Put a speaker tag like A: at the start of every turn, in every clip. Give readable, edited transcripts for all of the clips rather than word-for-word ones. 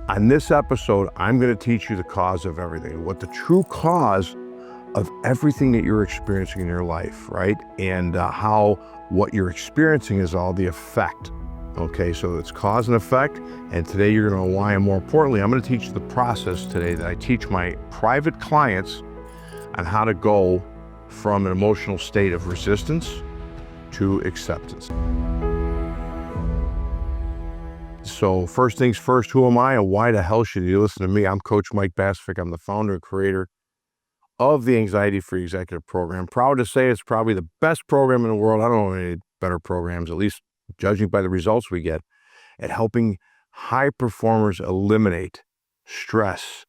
A: On this episode, I'm going to teach you the cause of everything, what the true cause of everything that you're experiencing in your life, right? And how what you're experiencing is all the effect. Okay, so it's cause and effect, and today you're going to know why, and more importantly, I'm going to teach you the process today that I teach my private clients on how to go from an emotional state of resistance to acceptance. So first things first, who am I and why the hell should you listen to me? I'm Coach Mike Basevic. I'm the founder and creator of the Anxiety-Free Executive Program. Proud to say it's probably the best program in the world. I don't know any better programs, at least judging by the results we get, at helping high performers eliminate stress,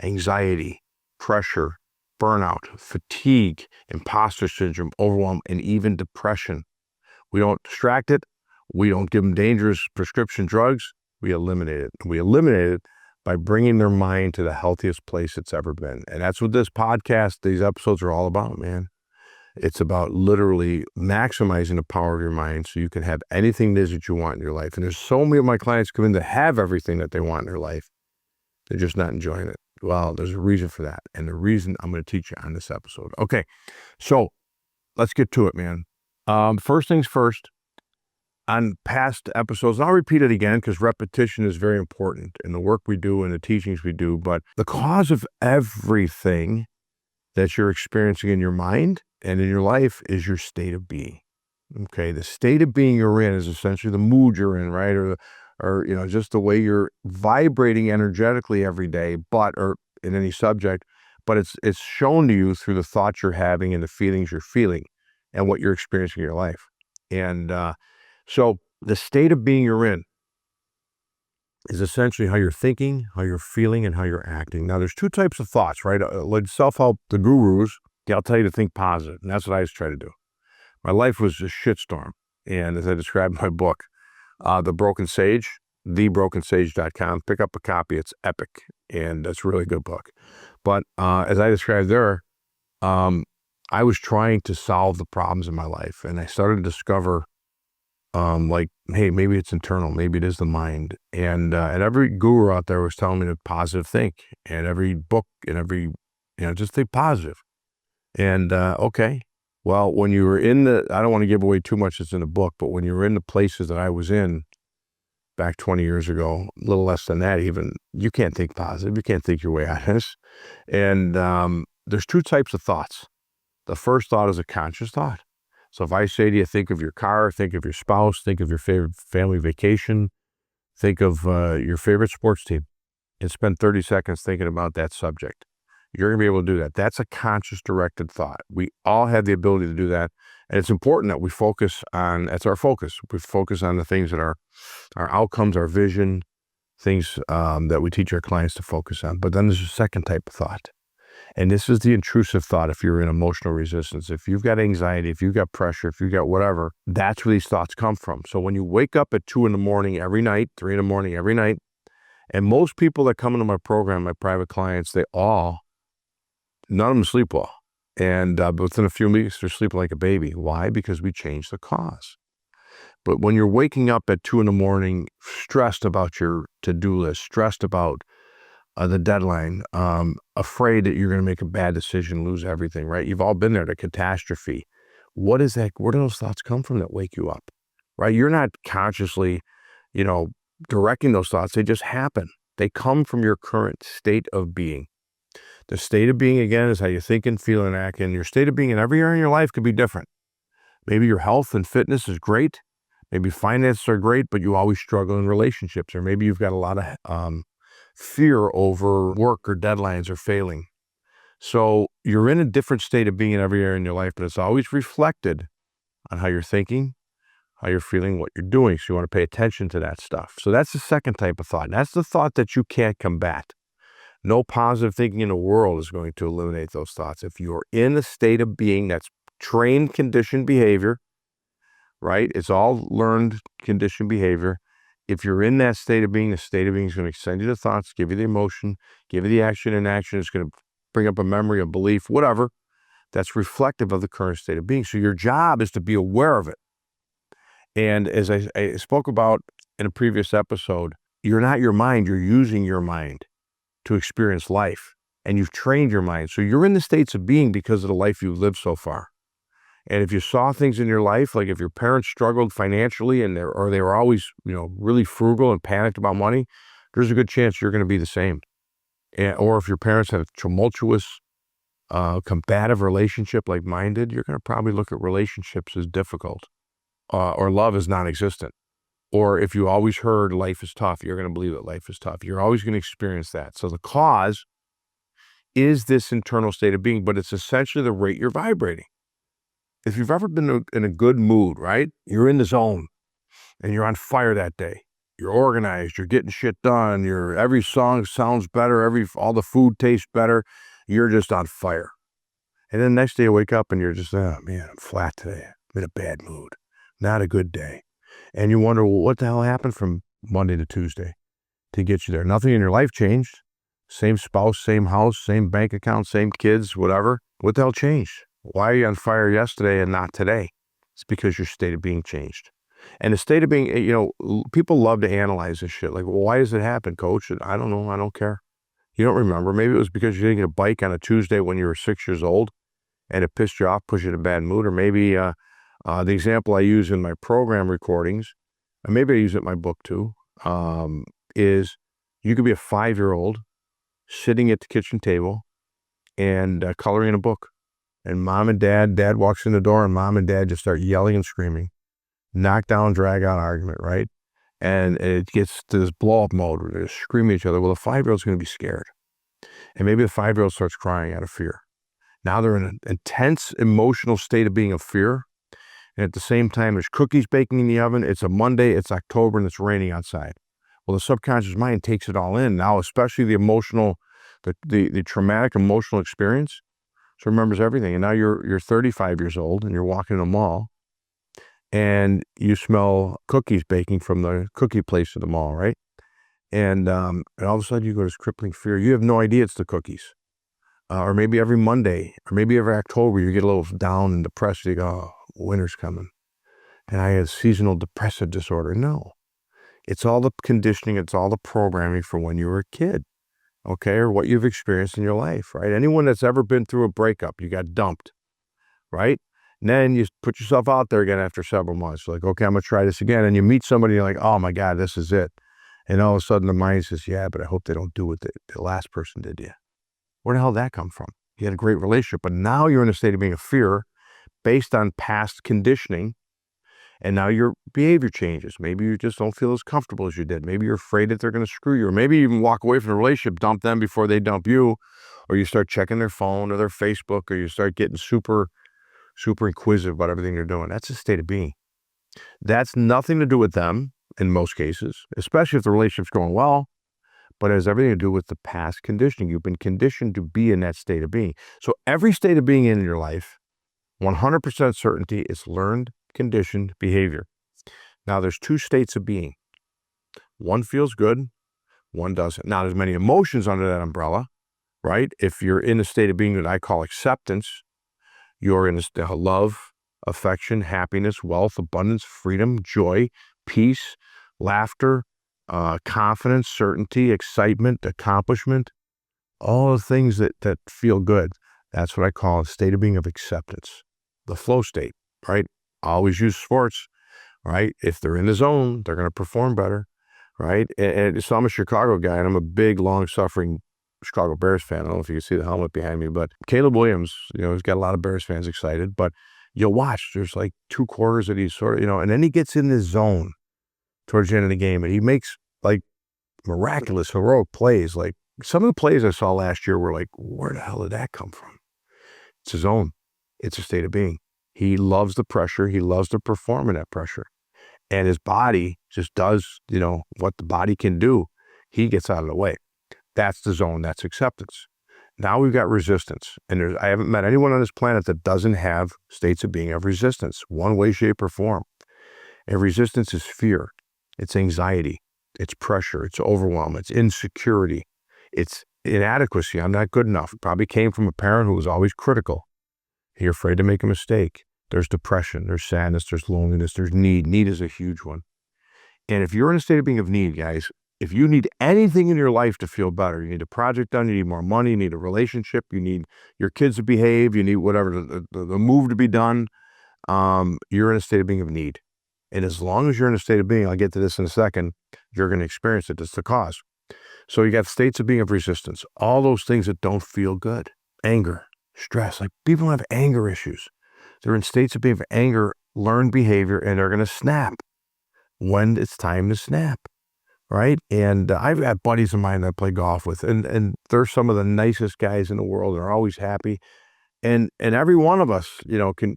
A: anxiety, pressure, burnout, fatigue, imposter syndrome, overwhelm, and even depression. We don't distract it. We don't give them dangerous prescription drugs. We eliminate it. We eliminate it by bringing their mind to the healthiest place it's ever been. And that's what this podcast, these episodes are all about, man. It's about literally maximizing the power of your mind so you can have anything it is that you want in your life. And there's so many of my clients come in to have everything that they want in their life. They're just not enjoying it. Well, there's a reason for that. And the reason I'm going to teach you on this episode. Okay, so let's get to it, man. First things first. On past episodes, and I'll repeat it again because repetition is very important in the work we do and the teachings we do, but the cause of everything that you're experiencing in your mind and in your life is your state of being. Okay, the state of being you're in is essentially the mood you're in, right? Or you know, just the way you're vibrating energetically every day, or in any subject, but it's shown to you through the thoughts you're having and the feelings you're feeling and what you're experiencing in your life. And so the state of being you're in is essentially how you're thinking, how you're feeling, and how you're acting. Now, there's two types of thoughts, right? Like self-help, the gurus, they'll tell you to think positive, and that's what I just try to do. My life was a shitstorm, and as I described in my book, The Broken Sage, thebrokensage.com, pick up a copy. It's epic, and it's a really good book. But as I described there, I was trying to solve the problems in my life, and I started to discover like, hey, maybe it's internal, maybe it is the mind. And every guru out there was telling me to positive think, and every book and every, just think positive. And okay, well, when you were in I don't want to give away too much that's in the book, but when you were in the places that I was in back 20 years ago, a little less than that even, you can't think positive. You can't think your way out of this. And there's two types of thoughts. The first thought is a conscious thought. So if I say to you, think of your car, think of your spouse, think of your favorite family vacation, think of your favorite sports team, and spend 30 seconds thinking about that subject, you're going to be able to do that. That's a conscious directed thought. We all have the ability to do that. And it's important that we focus on, that's our focus. We focus on the things that are our outcomes, our vision, things that we teach our clients to focus on. But then there's a second type of thought. And this is the intrusive thought. If you're in emotional resistance, if you've got anxiety, if you've got pressure, if you've got whatever, that's where these thoughts come from. So when you wake up at 2 a.m. every night, 3 a.m. every night, and most people that come into my program, my private clients, none of them sleep well. And within a few weeks, they're sleeping like a baby. Why? Because we changed the cause. But when you're waking up at 2 a.m, stressed about your to-do list, stressed about the deadline, afraid that you're going to make a bad decision, lose everything, right? You've all been there, the catastrophe. What is that? Where do those thoughts come from that wake you up, right? You're not consciously, directing those thoughts. They just happen. They come from your current state of being. The state of being, again, is how you think and feel and act. And your state of being in every area in your life could be different. Maybe your health and fitness is great. Maybe finances are great, but you always struggle in relationships. Or maybe you've got a lot of fear over work or deadlines or failing. So you're in a different state of being in every area in your life, but it's always reflected on how you're thinking, how you're feeling, what you're doing. So you want to pay attention to that stuff. So that's the second type of thought. And that's the thought that you can't combat. No positive thinking in the world is going to eliminate those thoughts. If you're in a state of being that's trained conditioned behavior, right? It's all learned conditioned behavior. If you're in that state of being, the state of being is going to send you the thoughts, give you the emotion, give you the action, and action is going to bring up a memory, a belief, whatever, that's reflective of the current state of being. So your job is to be aware of it. And as I spoke about in a previous episode, you're not your mind, you're using your mind to experience life. And you've trained your mind. So you're in the states of being because of the life you've lived so far. And if you saw things in your life, like if your parents struggled financially or they were always, really frugal and panicked about money, there's a good chance you're going to be the same. Or if your parents had a tumultuous, combative relationship like mine did, you're going to probably look at relationships as difficult, or love as non-existent. Or if you always heard life is tough, you're going to believe that life is tough. You're always going to experience that. So the cause is this internal state of being, but it's essentially the rate you're vibrating. If you've ever been in a good mood, right? You're in the zone and you're on fire that day. You're organized, you're getting shit done, every song sounds better, all the food tastes better. You're just on fire. And then the next day you wake up and you're just, oh man, I'm flat today. I'm in a bad mood. Not a good day. And you wonder, well, what the hell happened from Monday to Tuesday to get you there? Nothing in your life changed. Same spouse, same house, same bank account, same kids, whatever. What the hell changed? Why are you on fire yesterday and not today? It's because your state of being changed. And the state of being, people love to analyze this shit. Like, well, why does it happen, coach? I don't know. I don't care. You don't remember. Maybe it was because you didn't get a bike on a Tuesday when you were 6 years old and it pissed you off, put you in a bad mood. Or maybe the example I use in my program recordings, and maybe I use it in my book too, is you could be a 5-year-old sitting at the kitchen table and coloring a book. And mom and dad walks in the door and mom and dad just start yelling and screaming, knock down, drag out argument, right? And it gets to this blow up mode where they're screaming at each other. Well, the 5-year-old's going to be scared. And maybe the 5-year-old starts crying out of fear. Now they're in an intense emotional state of being of fear. And at the same time, there's cookies baking in the oven. It's a Monday, it's October, and it's raining outside. Well, the subconscious mind takes it all in. Now, especially the emotional, the traumatic emotional experience, so remembers everything. And now you're 35 years old and you're walking in a mall and you smell cookies baking from the cookie place at the mall, right? And all of a sudden you go to this crippling fear. You have no idea it's the cookies. Or maybe every Monday, or maybe every October, you get a little down and depressed. You go, oh, winter's coming. And I had seasonal depressive disorder. No, it's all the conditioning. It's all the programming from when you were a kid. Okay, or what you've experienced in your life, right? Anyone that's ever been through a breakup, you got dumped, right? And then you put yourself out there again after several months. Like, okay, I'm going to try this again. And you meet somebody, you're like, oh my God, this is it. And all of a sudden the mind says, yeah, but I hope they don't do what the last person did to you. Where the hell did that come from? You had a great relationship, but now you're in a state of being of fear based on past conditioning. And now your behavior changes. Maybe you just don't feel as comfortable as you did. Maybe you're afraid that they're going to screw you. Or maybe you even walk away from the relationship, dump them before they dump you. Or you start checking their phone or their Facebook, or you start getting super, super inquisitive about everything you're doing. That's a state of being. That's nothing to do with them in most cases, especially if the relationship's going well, but it has everything to do with the past conditioning. You've been conditioned to be in that state of being. So every state of being in your life, 100% certainty, is learned, conditioned behavior. Now, there's two states of being. One feels good, one doesn't. Now, there's many emotions under that umbrella, right? If you're in a state of being that I call acceptance, you're in a state of love, affection, happiness, wealth, abundance, freedom, joy, peace, laughter, confidence, certainty, excitement, accomplishment, all the things that feel good. That's what I call a state of being of acceptance, the flow state, right? I always use sports, right? If they're in the zone, they're going to perform better, right? And so I'm a Chicago guy, and I'm a big, long-suffering Chicago Bears fan. I don't know if you can see the helmet behind me, but Caleb Williams, he's got a lot of Bears fans excited, but you'll watch, there's like 2 quarters that he's sort of, and then he gets in this zone towards the end of the game, and he makes like miraculous, heroic plays. Like some of the plays I saw last year were like, where the hell did that come from? It's his own. It's a state of being. He loves the pressure. He loves to perform in that pressure. And his body just does, what the body can do. He gets out of the way. That's the zone. That's acceptance. Now we've got resistance. And I haven't met anyone on this planet that doesn't have states of being of resistance, one way, shape, or form. And resistance is fear. It's anxiety. It's pressure. It's overwhelm. It's insecurity. It's inadequacy. I'm not good enough. It probably came from a parent who was always critical. You're afraid to make a mistake. There's depression. There's sadness. There's loneliness. There's need. Need is a huge one. And if you're in a state of being of need, guys, If you need anything in your life to feel better, you need a project done, you need more money, you need a relationship, you need your kids to behave, you need whatever, the move to be done, you're in a state of being of need. And as long as you're in a state of being, I'll get to this in a second, you're going to experience it. That's the cause. So you got states of being of resistance, all those things that don't feel good, anger, stress. Like people have anger issues. They're in states of being of anger, learned behavior, and they're going to snap when it's time to snap. Right. And I've got buddies of mine that I play golf with, and they're some of the nicest guys in the world. They're always happy. And every one of us, can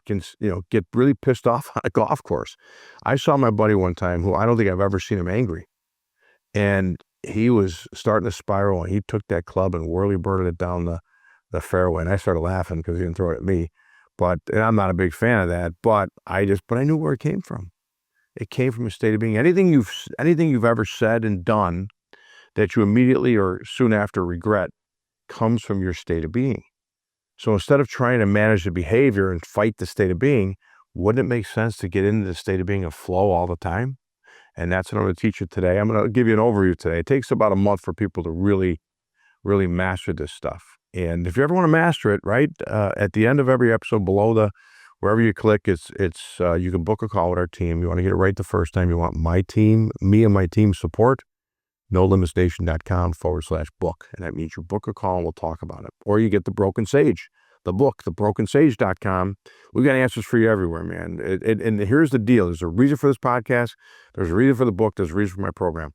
A: get really pissed off on a golf course. I saw my buddy one time who I don't think I've ever seen him angry. And he was starting to spiral, and he took that club and whirly-birded it down the fairway. And I started laughing because he didn't throw it at me. And I'm not a big fan of that, but I knew where it came from. It came from a state of being. Anything you've ever said and done that you immediately or soon after regret comes from your state of being. So instead of trying to manage the behavior and fight the state of being, wouldn't it make sense to get into the state of being of flow all the time? And that's what I'm going to teach you today. I'm going to give you an overview today. It takes about a month for people to really, really master this stuff. And if you ever want to master it, right, at the end of every episode below wherever you click, it's you can book a call with our team. You want to get it right the first time. You want me and my team support, nolimitnation.com/book. And that means you book a call and we'll talk about it. Or you get the Broken Sage, the book, thebrokensage.com. We've got answers for you everywhere, man. And here's the deal. There's a reason for this podcast. There's a reason for the book. There's a reason for my program.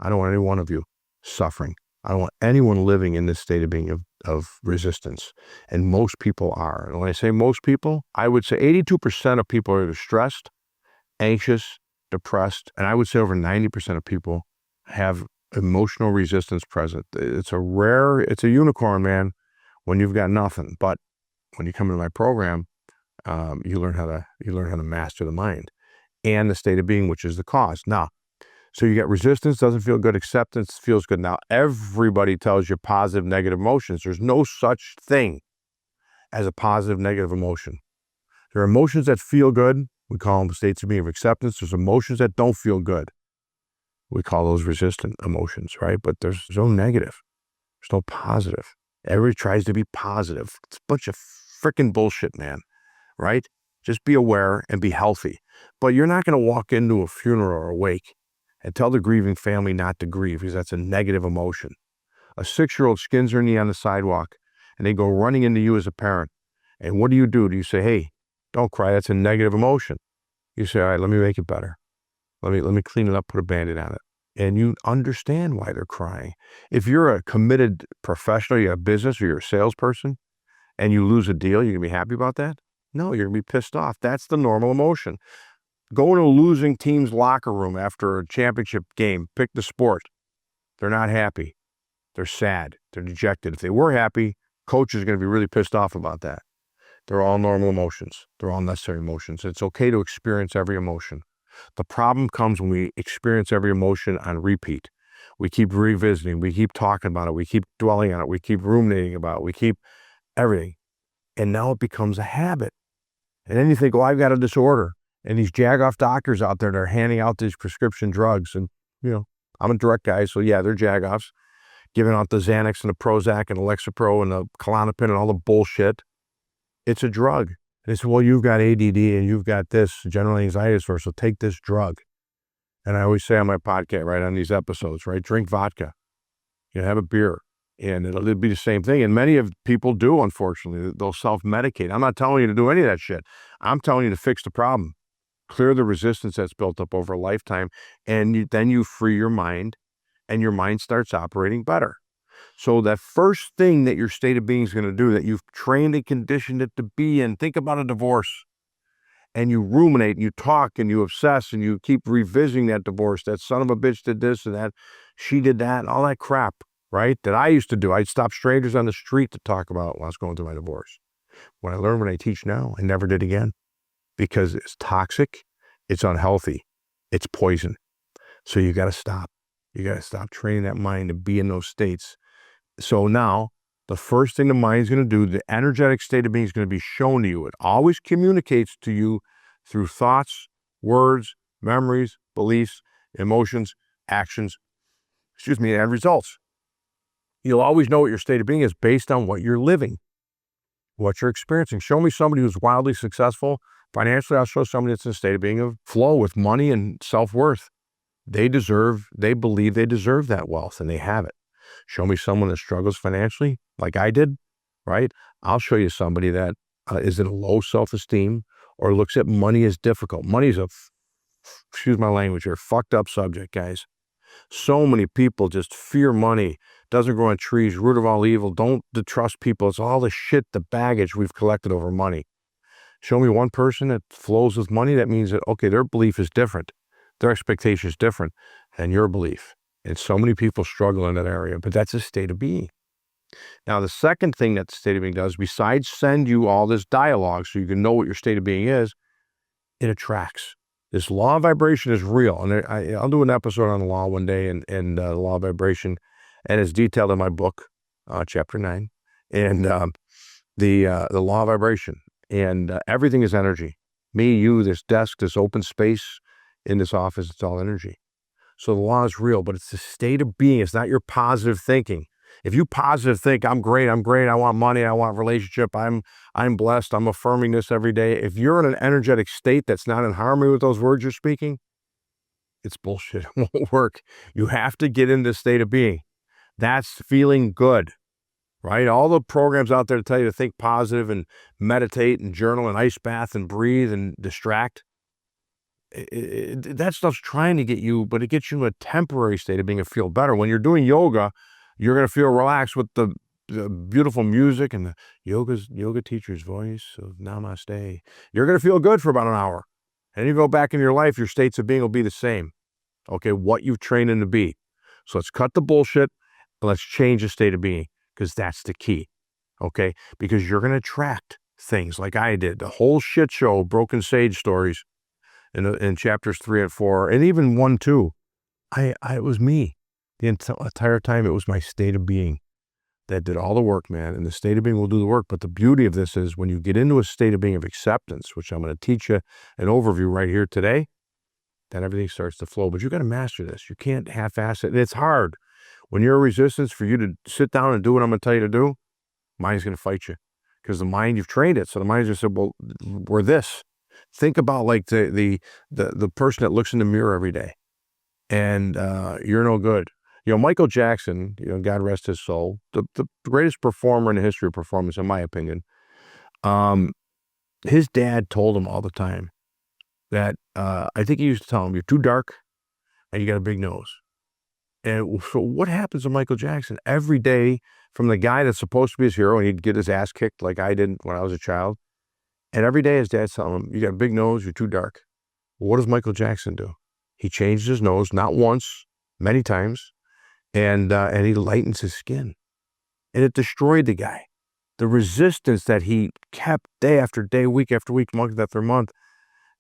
A: I don't want any one of you suffering. I don't want anyone living in this state of being of resistance. And most people are. And when I say most people, I would say 82% of people are either stressed, anxious, depressed, and I would say over 90% of people have emotional resistance present. It's a unicorn, man, when you've got nothing. But when you come into my program, you learn how to master the mind and the state of being, which is the cause. Now, so you get resistance, doesn't feel good. Acceptance feels good. Now, everybody tells you positive, negative emotions. There's no such thing as a positive, negative emotion. There are emotions that feel good. We call them states of being of acceptance. There's emotions that don't feel good. We call those resistant emotions, right? But there's no negative. There's no positive. Everybody tries to be positive. It's a bunch of freaking bullshit, man, right? Just be aware and be healthy. But you're not going to walk into a funeral or a wake and tell the grieving family not to grieve because that's a negative emotion. A 6-year-old skins her knee on the sidewalk and they go running into you as a parent. And what do? Do you say, hey, don't cry, that's a negative emotion? You say, all right, let me make it better. Let me clean it up, put a Band-Aid on it. And you understand why they're crying. If you're a committed professional, you have a business or you're a salesperson and you lose a deal, you're going to be happy about that? No, you're going to be pissed off. That's the normal emotion. Go into a losing team's locker room after a championship game. Pick the sport. They're not happy. They're sad. They're dejected. If they were happy, coach is going to be really pissed off about that. They're all normal emotions. They're all necessary emotions. It's okay to experience every emotion. The problem comes when we experience every emotion on repeat. We keep revisiting. We keep talking about it. We keep dwelling on it. We keep ruminating about it. We keep everything. And now it becomes a habit. And then you think, I've got a disorder. And these jagoff doctors out there that are handing out these prescription drugs. And, I'm a direct guy, so yeah, they're jagoffs. Giving out the Xanax and the Prozac and the Lexapro and the Klonopin and all the bullshit. It's a drug. They say, well, you've got ADD and you've got this general anxiety disorder, so take this drug. And I always say on my podcast, right, on these episodes, right, drink vodka. Have a beer. And it'll be the same thing. And many of people do, unfortunately. They'll self-medicate. I'm not telling you to do any of that shit. I'm telling you to fix the problem. Clear the resistance that's built up over a lifetime, and then you free your mind, and your mind starts operating better. So that first thing that your state of being is going to do, that you've trained and conditioned it to be in, think about a divorce, and you ruminate, and you talk, and you obsess, and you keep revisiting that divorce. That son of a bitch did this, and that she did that, and all that crap, right, that I used to do. I'd stop strangers on the street to talk about when I was going through my divorce. When I learned what I teach now, I never did again. Because it's toxic, it's unhealthy, it's poison. So you got to stop. You got to stop training that mind to be in those states. So now, the first thing the mind is going to do, the energetic state of being is going to be shown to you. It always communicates to you through thoughts, words, memories, beliefs, emotions, actions, and results. You'll always know what your state of being is based on what you're living, what you're experiencing. Show me somebody who's wildly successful financially. I'll show somebody that's in a state of being of flow with money and self-worth. They believe they deserve that wealth, and they have it. Show me someone that struggles financially like I did, right? I'll show you somebody that is in a low self-esteem or looks at money as difficult. Money is excuse my language here, fucked up subject, guys. So many people just fear money, doesn't grow on trees, root of all evil, don't trust people. It's all the shit, the baggage we've collected over money. Show me one person that flows with money. That means that, okay, their belief is different. Their expectation is different than your belief. And so many people struggle in that area, but that's a state of being. Now, the second thing that the state of being does, besides send you all this dialogue so you can know what your state of being is, it attracts. This law of vibration is real. And I'll do an episode on the law one day and the law of vibration. And it's detailed in my book, chapter 9. And the law of vibration. And everything is energy. Me, you, this desk, this open space in this office, it's all energy. So the law is real, but it's the state of being. It's not your positive thinking. If you positive think, I'm great, I want money, I want relationship, I'm blessed, I'm affirming this every day. If you're in an energetic state that's not in harmony with those words you're speaking, it's bullshit. It won't work. You have to get in this state of being. That's feeling good, right? All the programs out there to tell you to think positive and meditate and journal and ice bath and breathe and distract. That stuff's trying to get you, but it gets you in a temporary state of being and feel better. When you're doing yoga, you're going to feel relaxed with the beautiful music and the yoga teacher's voice of namaste. You're going to feel good for about an hour. And you go back in your life, your states of being will be the same. Okay, what you've trained them to be. So let's cut the bullshit. Let's change the state of being, because that's the key. Okay, because you're going to attract things like I did. The whole shit show, Broken Sage stories in chapters 3 and 4, and even 1, 2. It was me. The entire time, it was my state of being that did all the work, man. And the state of being will do the work. But the beauty of this is when you get into a state of being of acceptance, which I'm going to teach you an overview right here today, then everything starts to flow. But you got to master this. You can't half-ass it. And it's hard. When you're a resistance for you to sit down and do what I'm going to tell you to do, mind's going to fight you. Because the mind, you've trained it. So the mind's just said, well, we're this. Think about like the person that looks in the mirror every day and you're no good. You know, Michael Jackson, God rest his soul, the greatest performer in the history of performance, in my opinion. His dad told him all the time that, I think he used to tell him, you're too dark and you got a big nose. And so what happens to Michael Jackson? Every day, from the guy that's supposed to be his hero, and he'd get his ass kicked like I did when I was a child, and every day his dad's telling him, you got a big nose, you're too dark. Well, what does Michael Jackson do? He changed his nose, not once, many times, and he lightens his skin. And it destroyed the guy. The resistance that he kept day after day, week after week, month after month,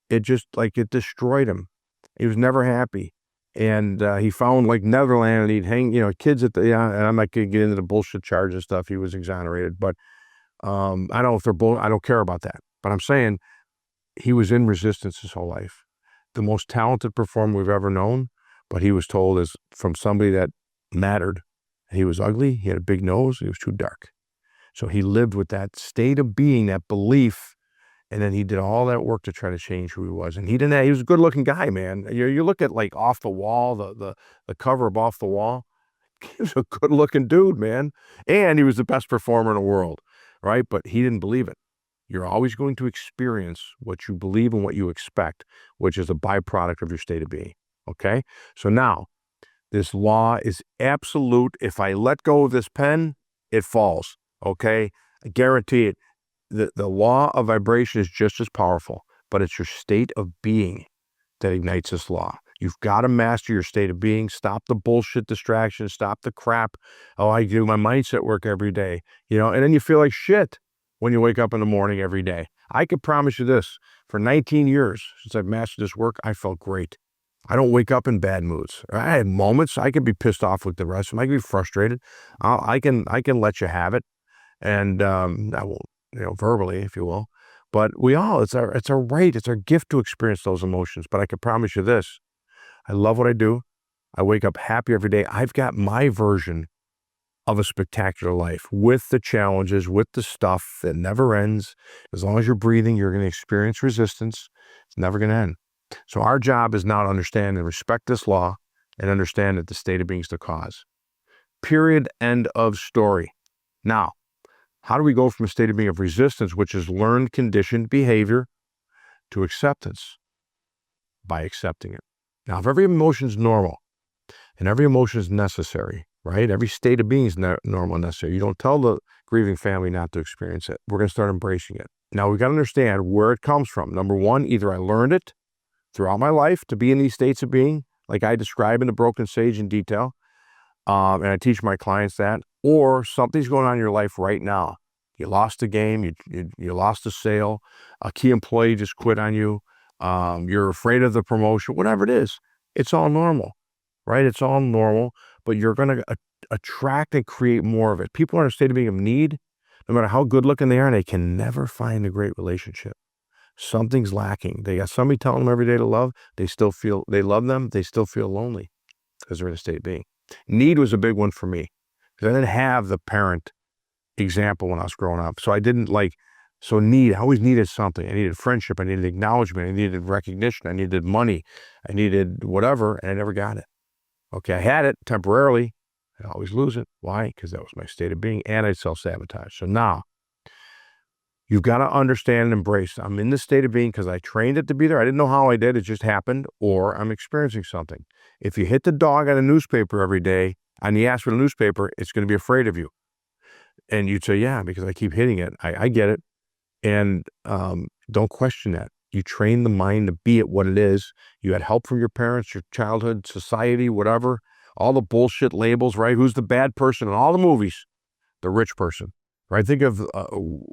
A: it it destroyed him. He was never happy. And he found like Neverland, and he'd hang, kids at and I'm not going to get into the bullshit charge and stuff. He was exonerated, but I don't know if they're I don't care about that. But I'm saying he was in resistance his whole life. The most talented performer we've ever known, but he was told as from somebody that mattered. He was ugly, he had a big nose, he was too dark. So he lived with that state of being, that belief, and then he did all that work to try to change who he was. And he was a good looking guy, man. You look at like Off the Wall, the cover of Off the Wall, he was a good looking dude, man. And he was the best performer in the world, right? But he didn't believe it. You're always going to experience what you believe and what you expect, which is a byproduct of your state of being. Okay? So now, this law is absolute. If I let go of this pen, it falls. Okay? I guarantee it. The law of vibration is just as powerful, but it's your state of being that ignites this law. You've got to master your state of being. Stop the bullshit distractions. Stop the crap. Oh, I do my mindset work every day. And then you feel like shit when you wake up in the morning every day. I could promise you this, for 19 years since I've mastered this work, I felt great. I don't wake up in bad moods. I had moments. I could be pissed off with the rest of them. I could be frustrated. I can let you have it. And I won't, verbally, if you will. But it's our right. It's our gift to experience those emotions. But I can promise you this. I love what I do. I wake up happy every day. I've got my version of a spectacular life with the challenges, with the stuff that never ends. As long as you're breathing, you're going to experience resistance. It's never going to end. So our job is now to understand and respect this law and understand that the state of being is the cause. Period. End of story. Now, how do we go from a state of being of resistance, which is learned conditioned behavior, to acceptance? By accepting it. Now, if every emotion is normal and every emotion is necessary, right? Every state of being is normal and necessary. You don't tell the grieving family not to experience it. We're going to start embracing it. Now, we got to understand where it comes from. Number one, either I learned it throughout my life to be in these states of being, like I describe in the Broken Sage in detail, and I teach my clients that, or something's going on in your life right now. You lost a game, you lost a sale, a key employee just quit on you, you're afraid of the promotion, whatever it is, it's all normal, right? It's all normal, but you're going to attract and create more of it. People are in a state of being of need, no matter how good looking they are, they can never find a great relationship. Something's lacking. They got somebody telling them every day to love. They still feel they love them. They still feel lonely because they're in a state of being. Need was a big one for me because I didn't have the parent example when I was growing up. So I didn't need, I always needed something. I needed friendship. I needed acknowledgement. I needed recognition. I needed money. I needed whatever, and I never got it. Okay, I had it temporarily. I always lose it. Why? Because that was my state of being, and I self-sabotage. So now, you've got to understand and embrace. I'm in the state of being because I trained it to be there. I didn't know how I did. It just happened, or I'm experiencing something. If you hit the dog on a newspaper every day, and you ask for the newspaper, it's going to be afraid of you. And you'd say, yeah, because I keep hitting it. I get it. And don't question that. You train the mind to be it what it is. You had help from your parents, your childhood, society, whatever. All the bullshit labels, right? Who's the bad person in all the movies? The rich person, right? Think of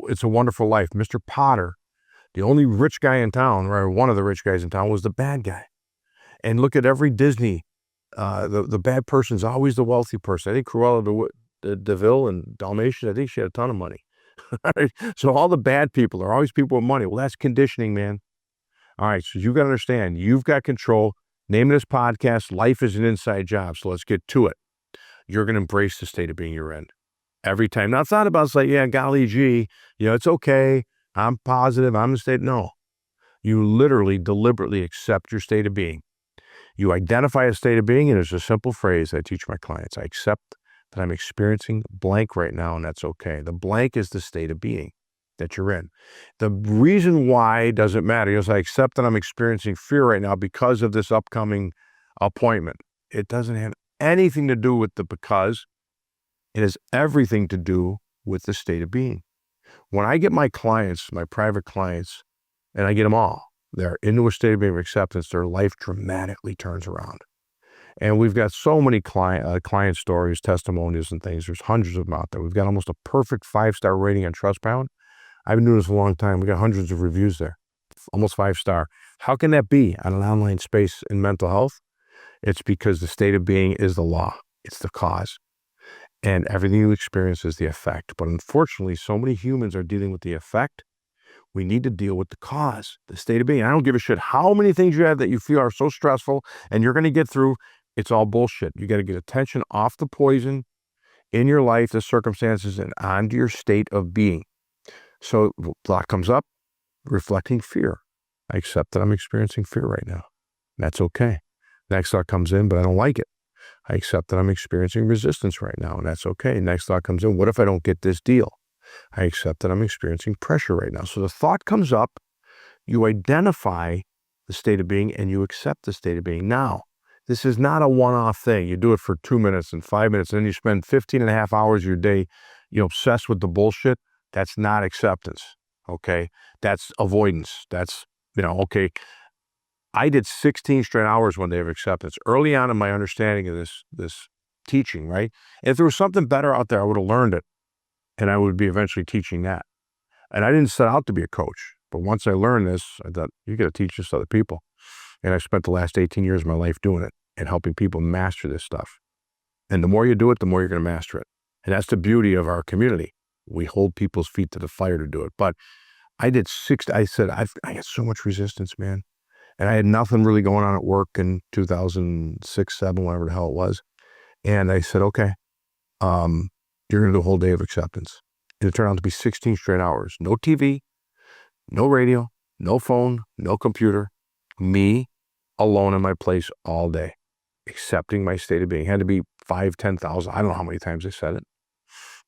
A: It's a Wonderful Life. Mr. Potter, the only rich guy in town, right? One of the rich guys in town was the bad guy. And look at every Disney. The bad person's always the wealthy person. I think Cruella de Vil and Dalmatian, I think she had a ton of money. So all the bad people are always people with money. Well, that's conditioning, man. All right, so you've got to understand, you've got control. Name of this podcast, Life is an Inside Job. So let's get to it. You're going to embrace the state of being you're in every time. Now, it's not about say, yeah, golly gee, it's okay. I'm positive. I'm in the state. No, you literally, deliberately accept your state of being. You identify a state of being, and it's a simple phrase I teach my clients. I accept that I'm experiencing blank right now, and that's okay. The blank is the state of being that you're in. The reason why doesn't matter. I accept that I'm experiencing fear right now because of this upcoming appointment. It doesn't have anything to do with the because. It has everything to do with the state of being. When I get my clients, my private clients, and I get them all, they're into a state of being of acceptance, their life dramatically turns around. And we've got so many client stories, testimonials, and things. There's hundreds of them out there. We've got almost a perfect 5-star rating on Trustpilot. I've been doing this a long time. We got hundreds of reviews there, almost 5-star. How can that be on an online space in mental health? It's because the state of being is the law. It's the cause. And everything you experience is the effect. But unfortunately, so many humans are dealing with the effect. We need to deal with the cause, the state of being. I don't give a shit how many things you have that you feel are so stressful and you're going to get through. It's all bullshit. You got to get attention off the poison in your life, the circumstances, and onto your state of being. So thought comes up, reflecting fear. I accept that I'm experiencing fear right now. That's okay. Next thought comes in, but I don't like it. I accept that I'm experiencing resistance right now, and that's okay. Next thought comes in, what if I don't get this deal? I accept that I'm experiencing pressure right now. So the thought comes up, you identify the state of being, and you accept the state of being. Now, this is not a one-off thing. You do it for 2 minutes and 5 minutes, and then you spend 15 and a half hours of your day, obsessed with the bullshit. That's not acceptance, okay? That's avoidance. That's, okay. I did 16 straight hours one day of acceptance early on in my understanding of this teaching, right? And if there was something better out there, I would have learned it, and I would be eventually teaching that. And I didn't set out to be a coach, but once I learned this, I thought, you got to teach this to other people. And I spent the last 18 years of my life doing it and helping people master this stuff. And the more you do it, the more you're going to master it. And that's the beauty of our community. We hold people's feet to the fire to do it. But I did I said, I got so much resistance, man. And I had nothing really going on at work in 2006, 7, whatever the hell it was. And I said, okay, you're going to do a whole day of acceptance. And it turned out to be 16 straight hours. No TV, no radio, no phone, no computer. Me alone in my place all day, accepting my state of being. It had to be 5, 10,000. I don't know how many times I said it.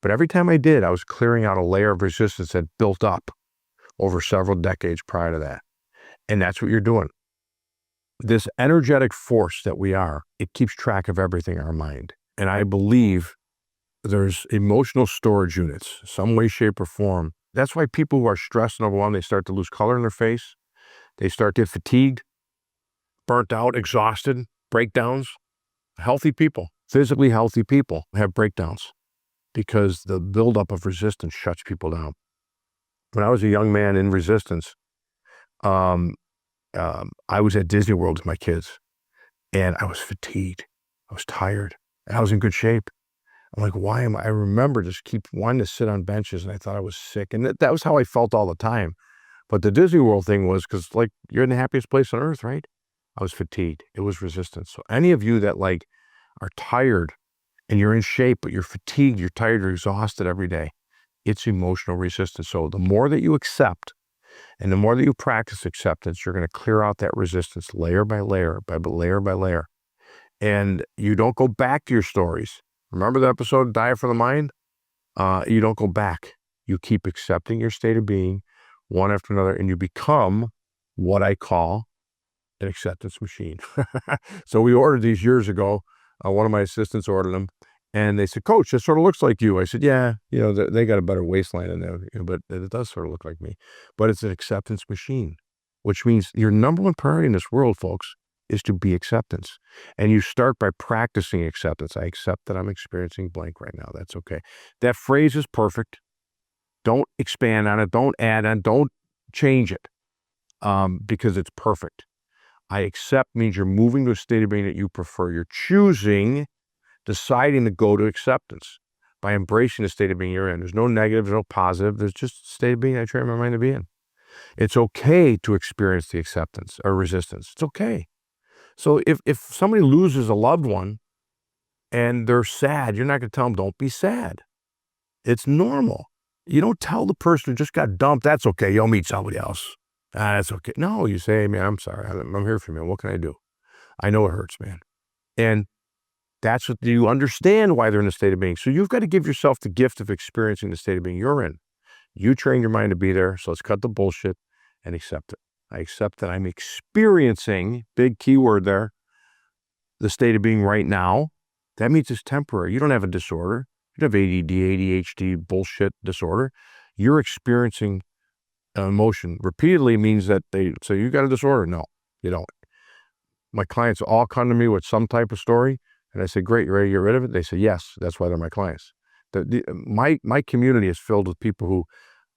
A: But every time I did, I was clearing out a layer of resistance that built up over several decades prior to that. And that's what you're doing. This energetic force that we are, it keeps track of everything in our mind. And I believe there's emotional storage units, some way, shape, or form. That's why people who are stressed and overwhelmed, they start to lose color in their face. They start to get fatigued, burnt out, exhausted, breakdowns. Healthy people, physically healthy people have breakdowns because the buildup of resistance shuts people down. When I was a young man in resistance, I was at Disney World with my kids, and I was fatigued. I was tired, and I was in good shape. I'm like, why am I remember just keep wanting to sit on benches, and I thought I was sick, and that was how I felt all the time. But the Disney World thing was because, like, you're in the happiest place on earth, right? I was fatigued. It was resistance. So any of you that, like, are tired and you're in shape, but you're fatigued, you're tired, you're exhausted every day, it's emotional resistance. So the more that you accept and the more that you practice acceptance, you're going to clear out that resistance layer by layer, layer by layer. And you don't go back to your stories. Remember the episode, Diet for the Mind? You don't go back. You keep accepting your state of being one after another, and you become what I call an acceptance machine. So we ordered these years ago. One of my assistants ordered them, and they said, Coach, this sort of looks like you. I said, yeah, they got a better waistline in there, but it does sort of look like me. But it's an acceptance machine, which means your number one priority in this world, folks, is to be acceptance. And you start by practicing acceptance. I accept that I'm experiencing blank right now. That's okay. That phrase is perfect. Don't expand on it. Don't add on. Don't change it because it's perfect. I accept means you're moving to a state of being that you prefer. You're choosing, deciding to go to acceptance by embracing the state of being you're in. There's no negative, there's no positive. There's just a state of being I train my mind to be in. It's okay to experience the acceptance or resistance. It's okay. So if somebody loses a loved one and they're sad, you're not going to tell them, don't be sad. It's normal. You don't tell the person who just got dumped, that's okay, you'll meet somebody else. That's okay. No, you say, hey, man, I'm sorry. I'm here for you, man. What can I do? I know it hurts, man. And that's what you understand why they're in a state of being. So you've got to give yourself the gift of experiencing the state of being you're in. You train your mind to be there. So let's cut the bullshit and accept it. I accept that I'm experiencing, big keyword there, the state of being right now. That means it's temporary. You don't have a disorder. You don't have ADD, ADHD, bullshit disorder. You're experiencing emotion repeatedly means that they say, you got a disorder? No, you don't. My clients all come to me with some type of story, and I say, great, you ready to get rid of it? They say, yes, that's why they're my clients. My community is filled with people who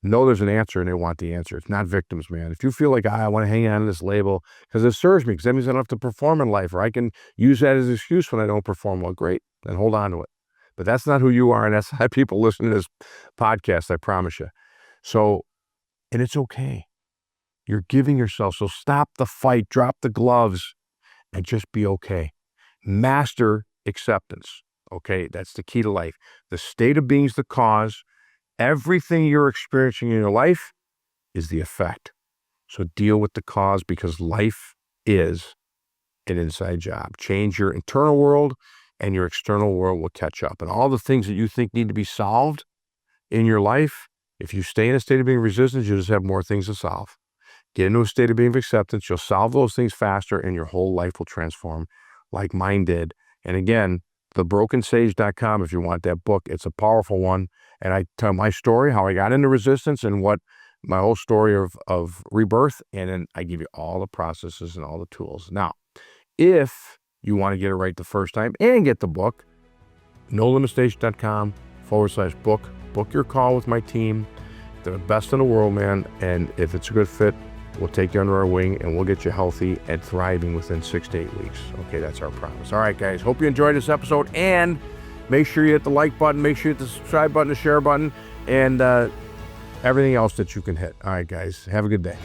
A: know there's an answer and they want the answer. It's not victims, man. If you feel like, I want to hang on to this label because it serves me, because that means I don't have to perform in life, or I can use that as an excuse when I don't perform well, great, then hold on to it. But that's not who you are, and that's how people listen to this podcast, I promise you. So, and it's okay. You're giving yourself, so stop the fight, drop the gloves, and just be okay. Master acceptance, okay? That's the key to life. The state of being is the cause. Everything you're experiencing in your life is the effect. So deal with the cause, because life is an inside job. Change your internal world and your external world will catch up. And all the things that you think need to be solved in your life, if you stay in a state of being resistance, you just have more things to solve. Get into a state of being of acceptance. You'll solve those things faster and your whole life will transform like mine did. And again, thebrokensage.com if you want that book. It's a powerful one. And I tell my story, how I got into resistance and what my whole story of rebirth. And then I give you all the processes and all the tools. Now, if you want to get it right the first time and get the book, nolimitation.com/book. Book your call with my team. They're the best in the world, man. And if it's a good fit, we'll take you under our wing and we'll get you healthy and thriving within 6 to 8 weeks. Okay, that's our promise. All right, guys. Hope you enjoyed this episode. And make sure you hit the like button. Make sure you hit the subscribe button, the share button, and everything else that you can hit. All right, guys. Have a good day.